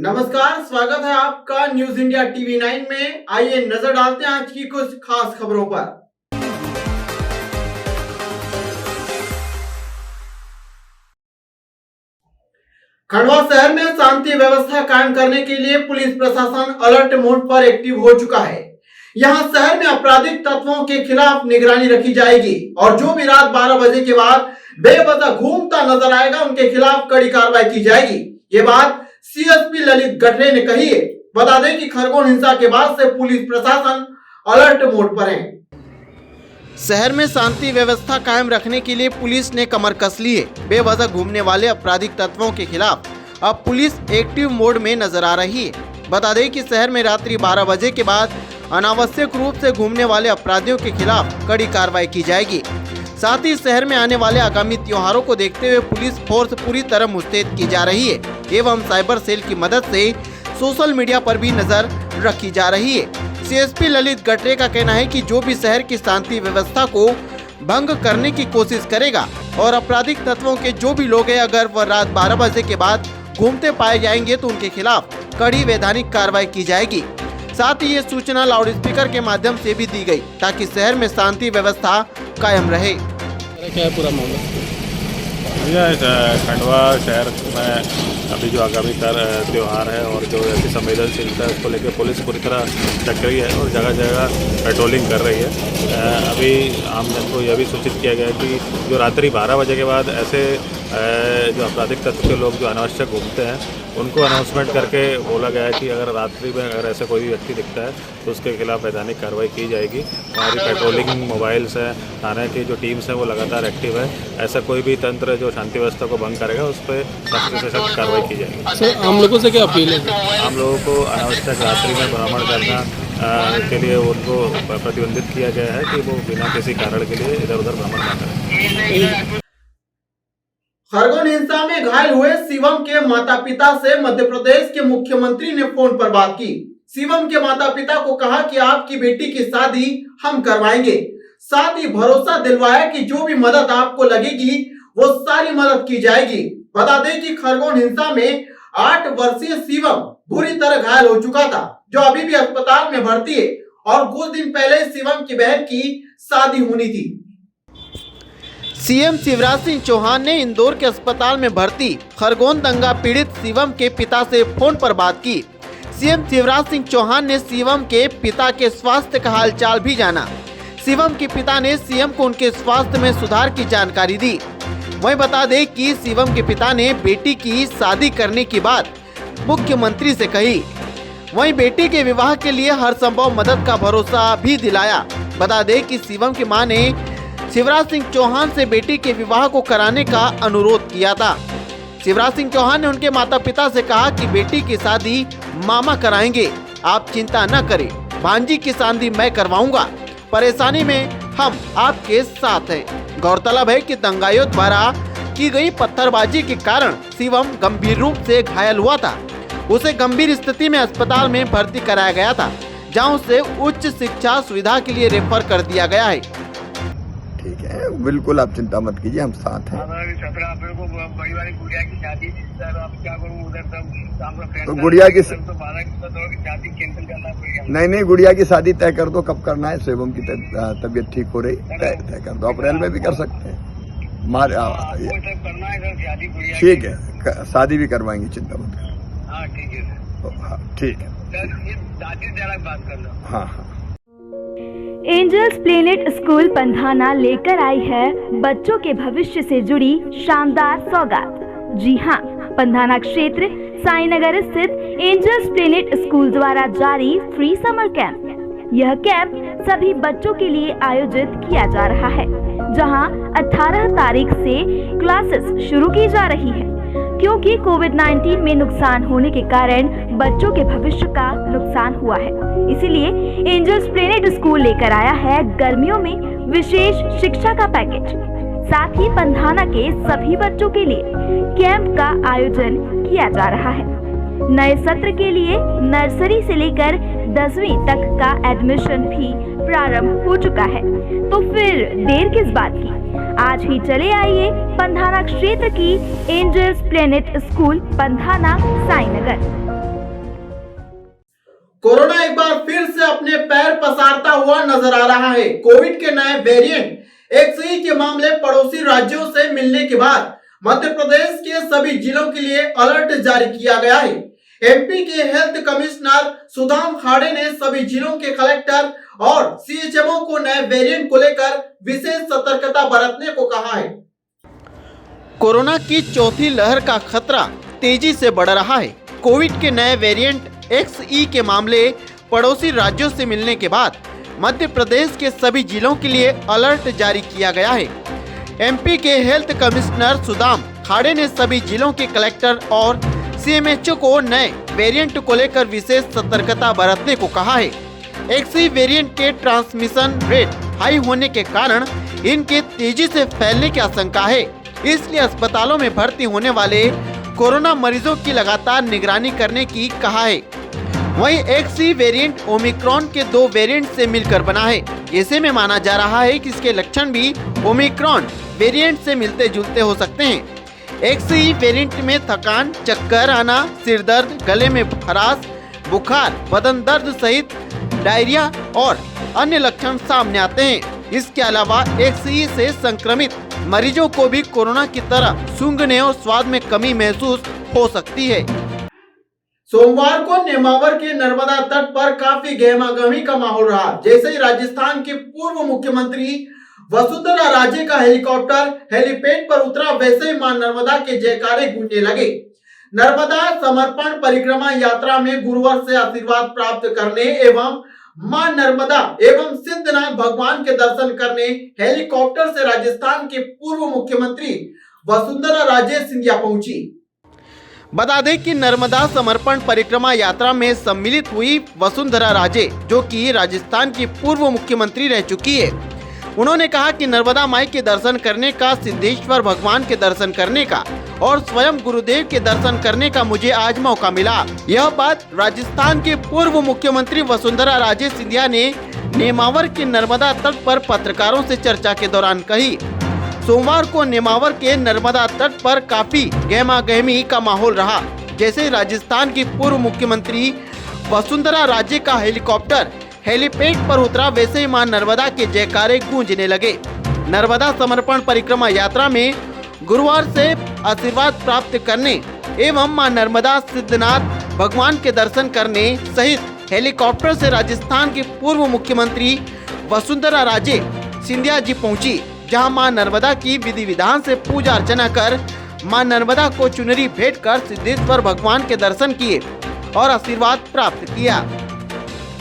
नमस्कार, स्वागत है आपका न्यूज इंडिया टीवी 9 में। आइए नजर डालते हैं आज की कुछ खास खबरों पर। खंडवा शहर में शांति व्यवस्था कायम करने के लिए पुलिस प्रशासन अलर्ट मोड पर एक्टिव हो चुका है। यहां शहर में आपराधिक तत्वों के खिलाफ निगरानी रखी जाएगी और जो भी रात 12 बजे के बाद बेवजह घूमता नजर आएगा उनके खिलाफ कड़ी कार्रवाई की जाएगी। ये बात सीएसपी ललित गठरे ने कही है। बता दें कि खरगोन हिंसा के बाद से पुलिस प्रशासन अलर्ट मोड पर है। शहर में शांति व्यवस्था कायम रखने के लिए पुलिस ने कमर कस ली है। बेवजह घूमने वाले आपराधिक तत्वों के खिलाफ अब पुलिस एक्टिव मोड में नजर आ रही है। बता दें कि शहर में रात्रि 12 बजे के बाद अनावश्यक रूप से घूमने वाले अपराधियों के खिलाफ कड़ी कार्रवाई की जाएगी। साथ ही शहर में आने वाले आगामी त्योहारों को देखते हुए पुलिस फोर्स पूरी तरह मुस्तैद की जा रही है एवं साइबर सेल की मदद से सोशल मीडिया पर भी नजर रखी जा रही है। सीएसपी ललित गठरे का कहना है कि जो भी शहर की शांति व्यवस्था को भंग करने की कोशिश करेगा और आपराधिक तत्वों के जो भी लोग हैं अगर वह रात 12 बजे के बाद घूमते पाए जाएंगे तो उनके खिलाफ कड़ी वैधानिक कार्रवाई की जाएगी। साथ ही ये सूचना लाउडस्पीकर के माध्यम से भी दी गई ताकि शहर में शांति व्यवस्था कायम रहे। क्या है पूरा मामला? खंडवा शहर में अभी जो आगामी त्यौहार है और जो ऐसी संवेदनशीलता है उसको लेकर पुलिस पूरी तरह सक्रिय है और जगह जगह पेट्रोलिंग कर रही है। अभी आम जन को यह भी सूचित किया गया है कि जो रात्रि 12 बजे के बाद ऐसे जो आपराधिक तत्व के लोग जो अनावश्यक घूमते हैं उनको अनाउंसमेंट करके बोला गया है कि अगर रात्रि में अगर ऐसे कोई भी व्यक्ति दिखता है तो उसके खिलाफ वैधानिक कार्रवाई की जाएगी। हमारी पेट्रोलिंग मोबाइल्स है, थाने की जो टीम्स हैं वो लगातार एक्टिव है। ऐसा कोई भी तंत्र जो शांति व्यवस्था को भंग करेगा उस पर सख्त से सख्त कार्रवाई की जाएगी। सर, आम लोगों से क्या अपील है? आम लोगों को अनावश्यक रात्रि में भ्रमण करना के लिए उनको प्रतिबंधित किया गया है कि वो बिना किसी कारण के लिए इधर उधर भ्रमण न करें। खरगोन हिंसा में घायल हुए शिवम के माता पिता से मध्य प्रदेश के मुख्यमंत्री ने फोन पर बात की। शिवम के माता पिता को कहा कि आपकी बेटी की शादी हम करवाएंगे। साथ ही भरोसा दिलवाया कि जो भी मदद आपको लगेगी वो सारी मदद की जाएगी। बता दें कि खरगोन हिंसा में 8 वर्षीय शिवम बुरी तरह घायल हो चुका था जो अभी भी अस्पताल में भर्ती है और कुछ दिन पहले शिवम की बहन की शादी होनी थी। सीएम शिवराज सिंह चौहान ने इंदौर के अस्पताल में भर्ती खरगोन दंगा पीड़ित शिवम के पिता से फोन पर बात की। सीएम शिवराज सिंह चौहान ने शिवम के पिता के स्वास्थ्य का हालचाल भी जाना। शिवम के पिता ने सीएम को उनके स्वास्थ्य में सुधार की जानकारी दी। वहीं बता दें कि शिवम के पिता ने बेटी की शादी करने की बात मुख्यमंत्री से कही। वहीं बेटी के विवाह के लिए हर संभव मदद का भरोसा भी दिलाया। बता दें कि शिवम की मां ने शिवराज सिंह चौहान से बेटी के विवाह को कराने का अनुरोध किया था। शिवराज सिंह चौहान ने उनके माता पिता से कहा कि बेटी की शादी मामा कराएंगे, आप चिंता न करें, भांजी की शादी मैं करवाऊंगा, परेशानी में हम आपके साथ हैं। गौरतलब है कि दंगाइयों द्वारा की गई पत्थरबाजी के कारण शिवम गंभीर रूप से घायल हुआ था। उसे गंभीर स्थिति में अस्पताल में भर्ती कराया गया था जहां उसे उच्च शिक्षा सुविधा के लिए रेफर कर दिया गया है। ठीक है, बिल्कुल आप चिंता मत कीजिए, हम साथ हैं। तो गुड़िया की नहीं गुड़िया की शादी तय कर दो, कब करना है। शिवम की तबीयत ठीक हो रही, तय कर दो। अप्रैल में भी कर सकते हैं। ठीक है, शादी भी करवाएंगे, चिंता मत करो। हाँ ठीक है, हाँ हाँ। एंजल्स प्लेनेट स्कूल पंधाना लेकर आई है बच्चों के भविष्य से जुड़ी शानदार सौगात। जी हां, पंधाना क्षेत्र साईनगर स्थित एंजल्स प्लेनेट स्कूल द्वारा जारी फ्री समर कैंप। यह कैंप सभी बच्चों के लिए आयोजित किया जा रहा है जहां 18 तारीख से क्लासेस शुरू की जा रही है। क्योंकि कोविड-19 में नुकसान होने के कारण बच्चों के भविष्य का नुकसान हुआ है, इसीलिए एंजल्स प्लेनेट स्कूल लेकर आया है गर्मियों में विशेष शिक्षा का पैकेज। साथ ही पंधाना के सभी बच्चों के लिए कैंप का आयोजन किया जा रहा है। नए सत्र के लिए नर्सरी से लेकर 10वीं तक का एडमिशन भी प्रारंभ हो चुका है। तो फिर देर किस बात की, आज ही चले आइए पंधाना क्षेत्र की angels planet school Pandhana Sainagar. पसारता हुआ नजर आ रहा है। कोविड के नए वेरिएंट XE के मामले पड़ोसी राज्यों से मिलने के बाद मध्य प्रदेश के सभी जिलों के लिए अलर्ट जारी किया गया है। MP के हेल्थ कमिश्नर सुदाम खाड़े ने सभी जिलों के कलेक्टर और CHMO को नए वेरिएंट को लेकर विशेष सतर्कता बरतने को कहा है। कोरोना की चौथी लहर का खतरा तेजी से बढ़ रहा है। कोविड के नए वेरिएंट XE के मामले पड़ोसी राज्यों से मिलने के बाद मध्य प्रदेश के सभी जिलों के लिए अलर्ट जारी किया गया है। MP के हेल्थ कमिश्नर सुदाम खाड़े ने सभी जिलों के कलेक्टर और CMHO को नए वेरिएंट को लेकर विशेष सतर्कता बरतने को कहा है। XE वेरिएंट के ट्रांसमिशन रेट हाई होने के कारण इनके तेजी से फैलने की आशंका है, इसलिए अस्पतालों में भर्ती होने वाले कोरोना मरीजों की लगातार निगरानी करने की कहा है। वहीं XE वेरिएंट ओमिक्रॉन के 2 वेरिएंट से मिलकर बना है। ऐसे में माना जा रहा है कि इसके लक्षण भी ओमिक्रॉन वेरिएंट से मिलते जुलते हो सकते हैं। XE वेरिएंट में थकान, चक्कर आना, सिर दर्द, गले में खराश, बुखार, बदन दर्द सहित डायरिया और अन्य लक्षण सामने आते हैं। इसके अलावा XE से संक्रमित मरीजों को भी कोरोना की तरह सूंघने और स्वाद में कमी महसूस हो सकती है। सोमवार को नेमावर के नर्मदा तट पर काफी गहमागहमी का माहौल रहा। जैसे ही राजस्थान के पूर्व मुख्यमंत्री वसुंधरा राजे का हेलीकॉप्टर हेलीपैड पर उतरा, वैसे ही मां नर्मदा के जयकारे गूंजने लगे। नर्मदा समर्पण परिक्रमा यात्रा में गुरुवार से आशीर्वाद प्राप्त करने एवं मां नर्मदा एवं सिद्धनाथ भगवान के दर्शन करने हेलीकॉप्टर से राजस्थान के पूर्व मुख्यमंत्री वसुंधरा राजे सिंधिया पहुंची। बता दें कि नर्मदा समर्पण परिक्रमा यात्रा में सम्मिलित हुई वसुंधरा राजे, जो कि राजस्थान की पूर्व मुख्यमंत्री रह चुकी है, उन्होंने कहा कि नर्मदा माई के दर्शन करने का, सिद्धेश्वर भगवान के दर्शन करने का और स्वयं गुरुदेव के दर्शन करने का मुझे आज मौका मिला। यह बात राजस्थान के पूर्व मुख्यमंत्री वसुंधरा राजे सिंधिया ने नेमावर के नर्मदा तट पर पत्रकारों से चर्चा के दौरान कही। सोमवार को नेमावर के नर्मदा तट पर काफी गहमागहमी का माहौल रहा। जैसे राजस्थान की पूर्व मुख्यमंत्री वसुंधरा राजे का हेलीकॉप्टर हेलीपैड पर उतरा, वैसे ही मां नर्मदा के जयकारे गूंजने लगे। नर्मदा समर्पण परिक्रमा यात्रा में गुरुवार से आशीर्वाद प्राप्त करने एवं मां नर्मदा सिद्धनाथ भगवान के दर्शन करने सहित हेलीकॉप्टर से राजस्थान के पूर्व मुख्यमंत्री वसुंधरा राजे सिंधिया जी पहुंची, जहां मां नर्मदा की विधि विधान से पूजा अर्चना कर मां नर्मदा को चुनरी भेंट कर सिद्धेश्वर भगवान के दर्शन किए और आशीर्वाद प्राप्त किया।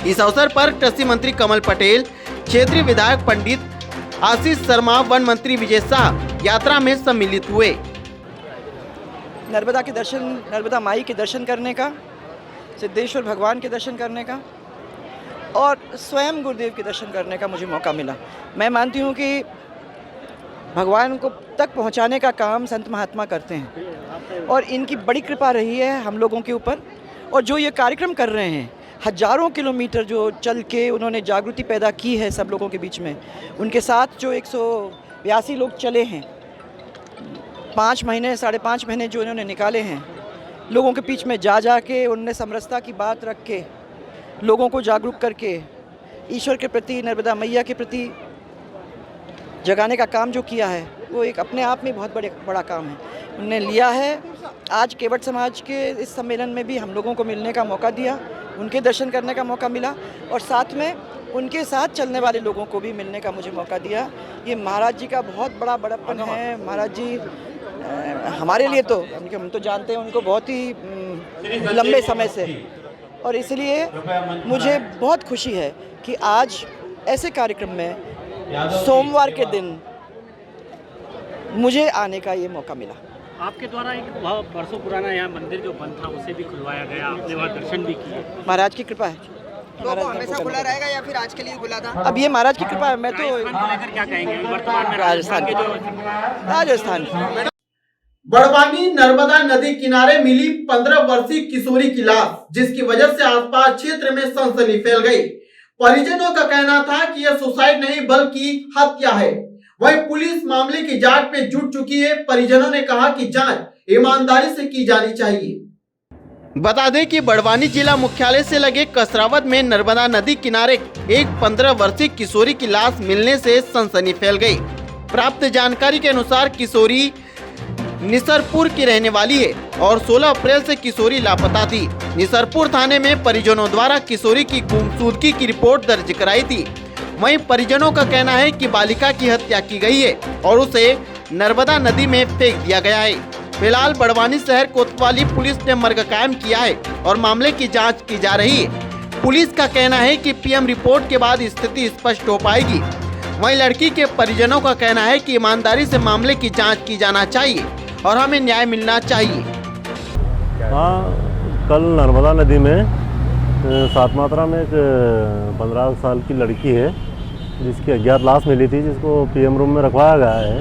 इस अवसर पर कृषि मंत्री कमल पटेल, क्षेत्रीय विधायक पंडित आशीष शर्मा, वन मंत्री विजय शाह यात्रा में सम्मिलित हुए। नर्मदा के दर्शन, नर्मदा माई के दर्शन करने का, सिद्धेश्वर भगवान के दर्शन करने का और स्वयं गुरुदेव के दर्शन करने का मुझे मौका मिला। मैं मानती हूँ कि भगवान को तक पहुँचाने का काम संत महात्मा करते हैं और इनकी बड़ी कृपा रही है हम लोगों के ऊपर। और जो ये कार्यक्रम कर रहे हैं, हजारों किलोमीटर जो चल के उन्होंने जागृति पैदा की है सब लोगों के बीच में, उनके साथ जो 182 लोग चले हैं, 5 महीने 5.5 महीने जो इन्होंने निकाले हैं, लोगों के बीच में जा के उन्होंने समरसता की बात रख के लोगों को जागरूक करके ईश्वर के प्रति, नर्मदा मैया के प्रति जगाने का काम जो किया है, वो एक अपने आप में बहुत बड़ा काम है उन्होंने लिया है। आज केवट समाज के इस सम्मेलन में भी हम लोगों को मिलने का मौका दिया, उनके दर्शन करने का मौका मिला और साथ में उनके साथ चलने वाले लोगों को भी मिलने का मुझे मौका दिया। ये महाराज जी का बहुत बड़ा बड़प्पन है। महाराज जी हमारे लिए तो, हम तो जानते हैं उनको बहुत ही लंबे समय से, और इसलिए मुझे बहुत खुशी है कि आज ऐसे कार्यक्रम में सोमवार के दिन मुझे आने का ये मौका मिला। आपके द्वारा एक बहुत बरसों पुराना यहाँ मंदिर जो बंद था उसे भी खुलवाया गया, आपने वहाँ दर्शन भी किए। महाराज की कृपा है। तो वो हमेशा खुला रहेगा या फिर आज के लिए खुला था? अब ये महाराज की कृपा है। मैं तो लेकर क्या कहेंगे वर्तमान में राजस्थान बड़वानी नर्मदा नदी किनारे मिली 15 वर्षीय किशोरी की लाश, जिसकी वजह से आसपास क्षेत्र में सनसनी फैल गई। परिजनों का कहना था कि यह सुसाइड नहीं बल्कि हत्या है। वहीं पुलिस मामले की जांच पे जुट चुकी है। परिजनों ने कहा कि जांच ईमानदारी से की जानी चाहिए। बता दें कि बड़वानी जिला मुख्यालय से लगे कसरावत में नर्मदा नदी किनारे एक 15 वर्षीय किशोरी की लाश मिलने से सनसनी फैल गई। प्राप्त जानकारी के अनुसार किशोरी निसरपुर की रहने वाली है और 16 अप्रैल से किशोरी लापता थी। निसरपुर थाने में परिजनों द्वारा किशोरी की गुमशुदगी की रिपोर्ट दर्ज कराई थी। वहीं परिजनों का कहना है कि बालिका की हत्या की गई है और उसे नर्मदा नदी में फेंक दिया गया है। फिलहाल बड़वानी शहर कोतवाली पुलिस ने मर्ग कायम किया है और मामले की जांच की जा रही है। पुलिस का कहना है कि पीएम रिपोर्ट के बाद स्थिति स्पष्ट हो पाएगी। वहीं लड़की के परिजनों का कहना है कि ईमानदारी से मामले की जांच की जाना चाहिए और हमें न्याय मिलना चाहिए। हाँ, कल नर्मदा नदी में सात मात्रा में एक 15 साल की लड़की है जिसकी अज्ञात लाश मिली थी, जिसको पीएम रूम में रखवाया गया है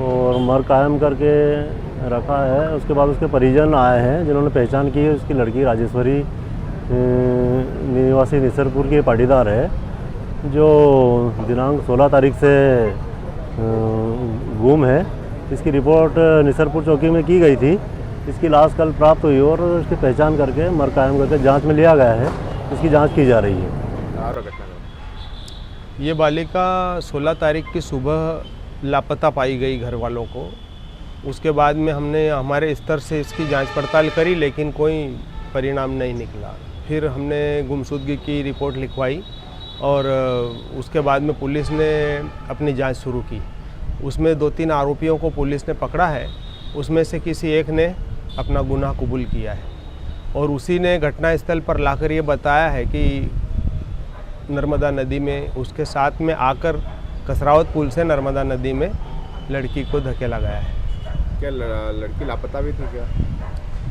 और मर्ग कायम करके रखा है। उसके बाद उसके परिजन आए हैं जिन्होंने पहचान की है। उसकी लड़की राजेश्वरी निवासी निसरपुर की पाटीदार है, जो दिनांक 16 तारीख से गुम है। इसकी रिपोर्ट निसरपुर चौकी में की गई थी। इसकी लाश कल प्राप्त हुई और उसकी पहचान करके मर्ग कायम करके जांच में लिया गया है। इसकी जांच की जा रही है। ये बालिका 16 तारीख की सुबह लापता पाई गई घर वालों को। उसके बाद में हमने हमारे स्तर से इसकी जांच पड़ताल करी, लेकिन कोई परिणाम नहीं निकला। फिर हमने गुमशुदगी की रिपोर्ट लिखवाई और उसके बाद में पुलिस ने अपनी जांच शुरू की। उसमें 2-3 आरोपियों को पुलिस ने पकड़ा है। उसमें से किसी एक ने अपना गुनाह कबूल किया है और उसी ने घटनास्थल पर लाकर ये बताया है कि नर्मदा नदी में उसके साथ में आकर कसरावत पुल से नर्मदा नदी में लड़की को धकेला गया है। क्या लड़की लापता भी थी क्या?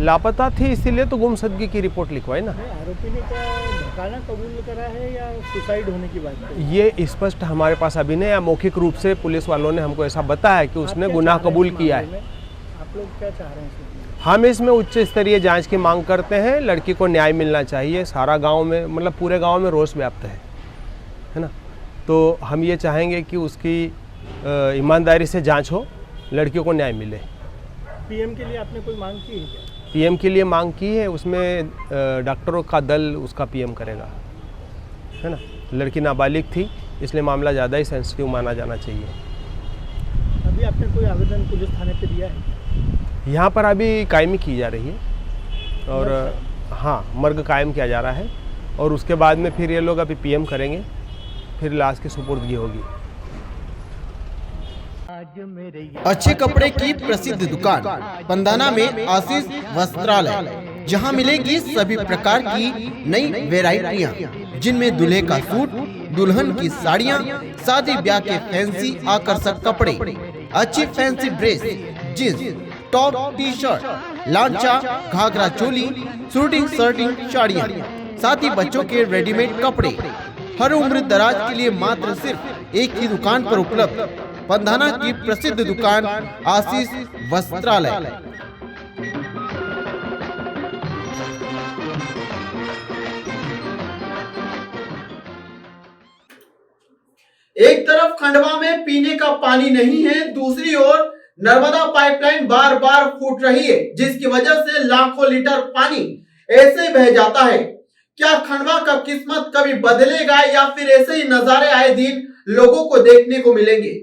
लापता थी, इसीलिए तो गुमशुदगी की रिपोर्ट लिखवाई ना। आरोपी ने क्या धकाना कबूल करा है या सुसाइड होने की बात है? ये स्पष्ट हमारे पास अभी नहीं है। मौखिक रूप से पुलिस वालों ने हमको ऐसा बताया कि उसने गुनाह कबूल किया है। आप लोग क्या चाह रहे हैं? हम इसमें उच्च स्तरीय जांच की मांग करते हैं। लड़की को न्याय मिलना चाहिए। सारा गांव में, मतलब पूरे गांव में रोष व्याप्त है ना। तो हम ये चाहेंगे कि उसकी ईमानदारी से जांच हो, लड़कियों को न्याय मिले। पीएम के लिए आपने कोई मांग की है क्या? पीएम के लिए मांग की है। उसमें डॉक्टरों का दल उसका पीएम करेगा, है ना। लड़की नाबालिग थी, इसलिए मामला ज़्यादा ही सेंसिटिव माना जाना चाहिए। अभी आपने कोई आवेदन पुलिस थाने पे दिया है? यहाँ पर अभी कायमी की जा रही है और हाँ, मर्ग कायम किया जा रहा है और उसके बाद में फिर ये लोग अभी पीएम करेंगे, फिर लाश की सुपुर्दगी होगी। अच्छे कपड़े की प्रसिद्ध दुकान पंधाना में आशीष वस्त्रालय, जहां मिलेगी सभी प्रकार की नई वैरायटियां, जिनमें दूल्हे का सूट, दुल्हन की साड़ियां, शादी ब्याह के फैंसी आकर्षक कपड़े, अच्छी fancy dress, jeans, top, T shirt, लांचा, घाघरा चोली, शूटिंग शर्टिंग साड़ियां, साथ ही बच्चों के रेडीमेड कपड़े, हर उम्र दराज के लिए मात्र सिर्फ एक ही दुकान पर उपलब्ध पंधाना की प्रसिद्ध दुकान आशीष वस्त्रालय। एक तरफ खंडवा में पीने का पानी नहीं है, दूसरी ओर नर्मदा पाइपलाइन बार बार फूट रही है, जिसकी वजह से लाखों लीटर पानी ऐसे बह जाता है। क्या खंडवा का किस्मत कभी बदलेगा या फिर ऐसे ही नजारे आए दिन लोगों को देखने को मिलेंगे?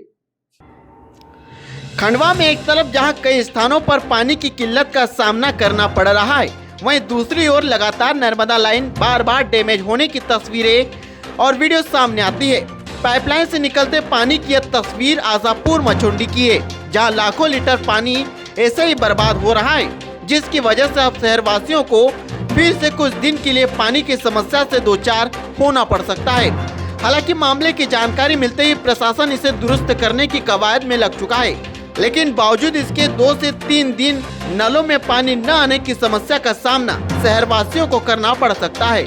खंडवा में एक तरफ जहां कई स्थानों पर पानी की किल्लत का सामना करना पड़ रहा है, वहीं दूसरी ओर लगातार नर्मदा लाइन बार बार डैमेज होने की तस्वीरें और वीडियो सामने आती है। पाइपलाइन से निकलते पानी की यह तस्वीर आजापुर मचुंडी की है, जहां लाखों लीटर पानी ऐसे ही बर्बाद हो रहा है, जिसकी वजह से अब शहरवासियों को फिर से कुछ दिन के लिए पानी की समस्या से दो चार होना पड़ सकता है। हालांकि मामले की जानकारी मिलते ही प्रशासन इसे दुरुस्त करने की कवायद में लग चुका है, लेकिन बावजूद इसके 2 से 3 दिन नलों में पानी न आने की समस्या का सामना शहरवासियों को करना पड़ सकता है।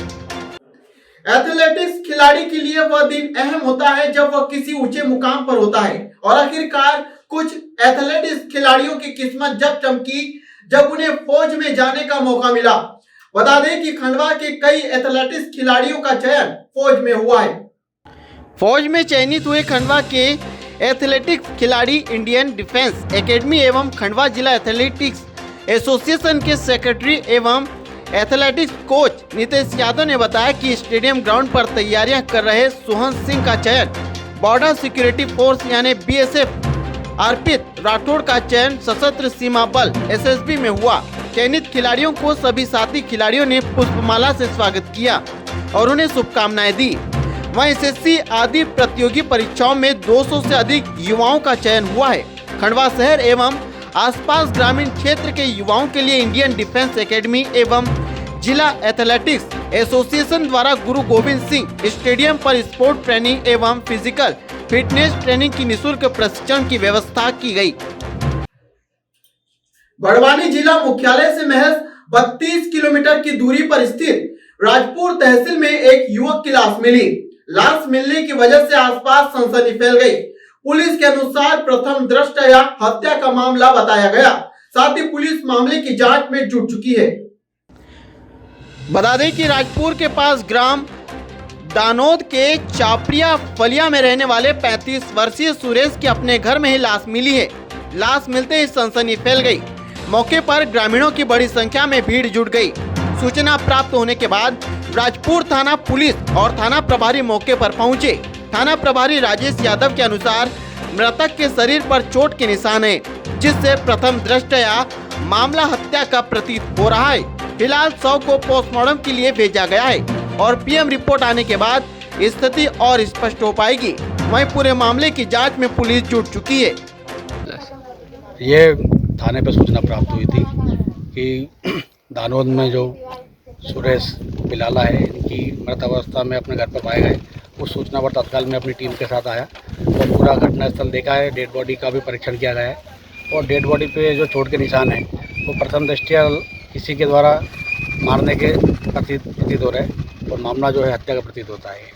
एथलेटिक्स खिलाड़ी के लिए वह दिन अहम होता है जब वह किसी ऊंचे मुकाम पर होता है, और आखिरकार कुछ एथलेटिक्स खिलाड़ियों की किस्मत जब चमकी जब उन्हें फौज में जाने का मौका मिला। बता दें कि खंडवा के कई एथलेटिक्स खिलाड़ियों का चयन फौज में हुआ है। फौज में चयनित हुए खंडवा के एथलेटिक्स खिलाड़ी इंडियन डिफेंस एकेडमी एवं खंडवा जिला एथलेटिक्स एसोसिएशन के सेक्रेटरी एवं एथलेटिक्स कोच नितेश यादव ने बताया कि स्टेडियम ग्राउंड पर तैयारियां कर रहे सोहन सिंह का चयन बॉर्डर सिक्योरिटी फोर्स यानी BSF, अर्पित राठौड़ का चयन सशस्त्र सीमा बल SSB में हुआ। चयनित खिलाड़ियों को सभी साथी खिलाड़ियों ने पुष्पमाला से स्वागत किया और उन्हें शुभकामनाएं दी। वहीं SSC आदि प्रतियोगी परीक्षाओं में 200 से अधिक युवाओं का चयन हुआ है। खंडवा शहर एवं आसपास ग्रामीण क्षेत्र के युवाओं के लिए इंडियन डिफेंस एकेडमी एवं जिला एथलेटिक्स एसोसिएशन द्वारा गुरु गोविंद सिंह स्टेडियम पर स्पोर्ट ट्रेनिंग एवं फिजिकल फिटनेस ट्रेनिंग की निःशुल्क प्रशिक्षण की व्यवस्था की गई। बड़वानी जिला मुख्यालय से महज 32 किलोमीटर की दूरी पर स्थित राजपुर तहसील में एक युवक की लाश मिली। लाश मिलने की वजह से आसपास सनसनी फैल गई। पुलिस के अनुसार प्रथम दृष्टया हत्या का मामला बताया गया। साथ ही पुलिस मामले की जांच में जुट चुकी है। बता दें कि राजपुर के पास ग्राम दानोद के चापरिया फलिया में रहने वाले 35 वर्षीय सुरेश की अपने घर में ही लाश मिली है। लाश मिलते ही सनसनी फैल गई। मौके पर ग्रामीणों की बड़ी संख्या में भीड़ जुट गई। सूचना प्राप्त होने के बाद राजपुर थाना पुलिस और थाना प्रभारी मौके पर पहुंचे। थाना प्रभारी राजेश यादव के अनुसार मृतक के शरीर पर चोट के निशान है, जिससे प्रथम दृष्टया मामला हत्या का प्रतीत हो रहा है। फिलहाल शव को पोस्टमार्टम के लिए भेजा गया है और PM रिपोर्ट आने के बाद स्थिति और स्पष्ट हो पाएगी। वहीं पूरे मामले की जांच में पुलिस जुट चुकी है। ये थाने पर सूचना प्राप्त हुई थी कि दानोद में जो सुरेश बिलाला है, इनकी मृत अवस्था में अपने घर पर पाए गए। उस सूचना पर तत्काल में अपनी टीम के साथ आया और पूरा घटनास्थल देखा है। डेड बॉडी का भी परीक्षण किया गया है और डेड बॉडी पे जो चोट के निशान हैं वो प्रथम दृष्टया किसी के द्वारा मारने के प्रतीत हो रहे हैं और मामला जो है हत्या का प्रतीत होता है।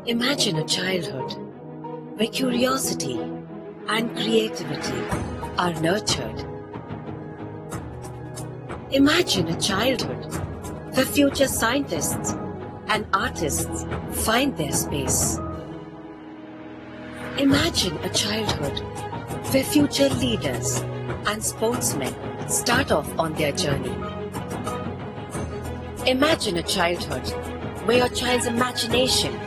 Imagine a childhood where curiosity and creativity are nurtured. Imagine a childhood where future scientists and artists find their space. Imagine a childhood where future leaders and sportsmen start off on their journey. Imagine a childhood where your child's imagination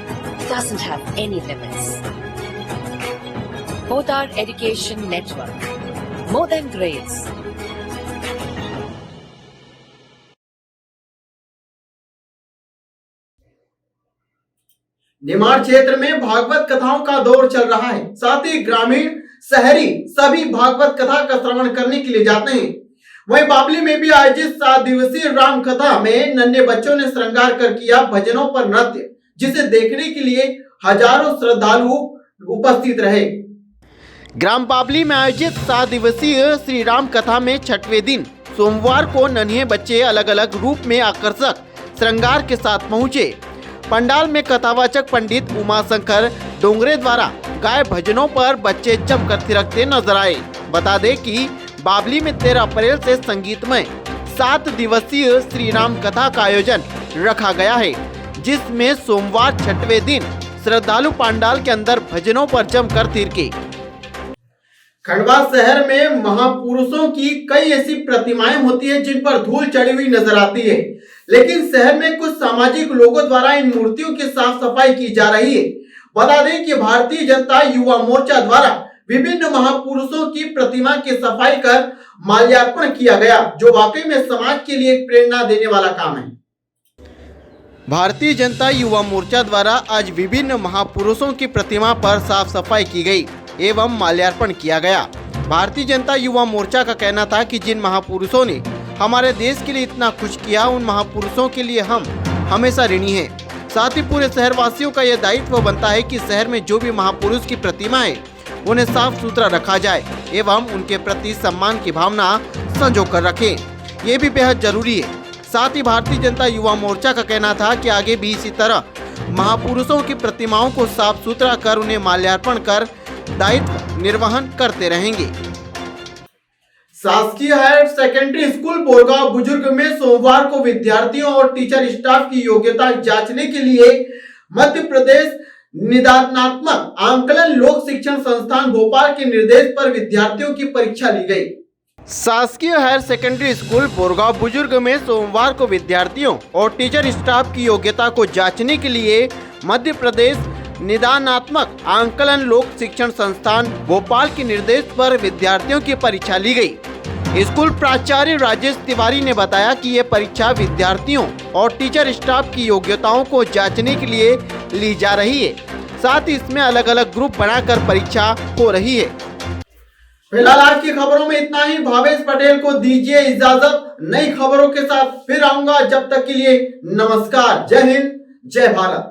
doesn't have any limits. Podar Education Network, more than grades. Nimar क्षेत्र में भागवत कथाओं का दौर चल रहा है। साथ ही ग्रामीण शहरी सभी भागवत कथा का श्रवण करने के लिए जाते हैं। वहीं बाबली में भी आयोजित 7 दिवसीय राम कथा में नन्हे बच्चों ने श्रृंगार कर किया भजनों पर नृत्य, जिसे देखने के लिए हजारों श्रद्धालु उपस्थित रहे। ग्राम बाबली में आयोजित 7 दिवसीय श्री राम कथा में 6वें दिन सोमवार को नन्हे बच्चे अलग अलग रूप में आकर्षक श्रृंगार के साथ पहुंचे। पंडाल में कथावाचक पंडित उमाशंकर डोंगरे द्वारा गाए भजनों पर बच्चे जमकर थिरकते नजर आए। बता दें कि बाबली में 13 अप्रैल से संगीतमय 7 दिवसीय श्री राम कथा का आयोजन रखा गया है, जिसमें सोमवार 6वें दिन श्रद्धालु पंडाल के अंदर भजनों पर जमकर थिरके। खंडवा शहर में महापुरुषों की कई ऐसी प्रतिमाएं होती है जिन पर धूल चढ़ी हुई नजर आती है, लेकिन शहर में कुछ सामाजिक लोगों द्वारा इन मूर्तियों की साफ सफाई की जा रही है। बता दें कि भारतीय जनता युवा मोर्चा द्वारा विभिन्न महापुरुषों की प्रतिमा की सफाई कर माल्यार्पण किया गया, जो वाकई में समाज के लिए एक प्रेरणा देने वाला काम है। भारतीय जनता युवा मोर्चा द्वारा आज विभिन्न महापुरुषों की प्रतिमा पर साफ सफाई की गई एवं माल्यार्पण किया गया। भारतीय जनता युवा मोर्चा का कहना था कि जिन महापुरुषों ने हमारे देश के लिए इतना कुछ किया, उन महापुरुषों के लिए हम हमेशा ऋणी हैं। साथ ही पूरे शहरवासियों का यह दायित्व बनता है कि शहर में जो भी महापुरुष की प्रतिमा है उन्हें साफ सुथरा रखा जाए एवं उनके प्रति सम्मान की भावना संजो कर रखें, ये भी बेहद जरूरी है। साथ ही भारतीय जनता युवा मोर्चा का कहना था कि आगे भी इसी तरह महापुरुषों की प्रतिमाओं को साफ सुथरा कर उन्हें माल्यार्पण कर दायित्व निर्वहन करते रहेंगे। शासकीय हायर सेकेंडरी स्कूल बोरगांव बुजुर्ग में सोमवार को विद्यार्थियों और टीचर स्टाफ की योग्यता जांचने के लिए मध्य प्रदेश निदानात्मक आंकलन लोक शिक्षण संस्थान भोपाल के निर्देश पर विद्यार्थियों की परीक्षा ली गई। शासकीय हायर सेकेंडरी स्कूल बोरगांव बुजुर्ग में सोमवार को विद्यार्थियों और टीचर स्टाफ की योग्यता को जांचने के लिए मध्य प्रदेश निदानात्मक आंकलन लोक शिक्षण संस्थान भोपाल के निर्देश पर विद्यार्थियों की परीक्षा ली गई। स्कूल प्राचार्य राजेश तिवारी ने बताया कि ये परीक्षा विद्यार्थियों और टीचर स्टाफ की योग्यताओं को जांचने के लिए ली जा रही है। साथ ही इसमें अलग अलग ग्रुप बनाकर परीक्षा हो रही है। फिलहाल आज की खबरों में इतना ही। भावेश पटेल को दीजिए इजाजत। नई खबरों के साथ फिर आऊंगा। जब तक के लिए नमस्कार। जय हिंद, जय भारत।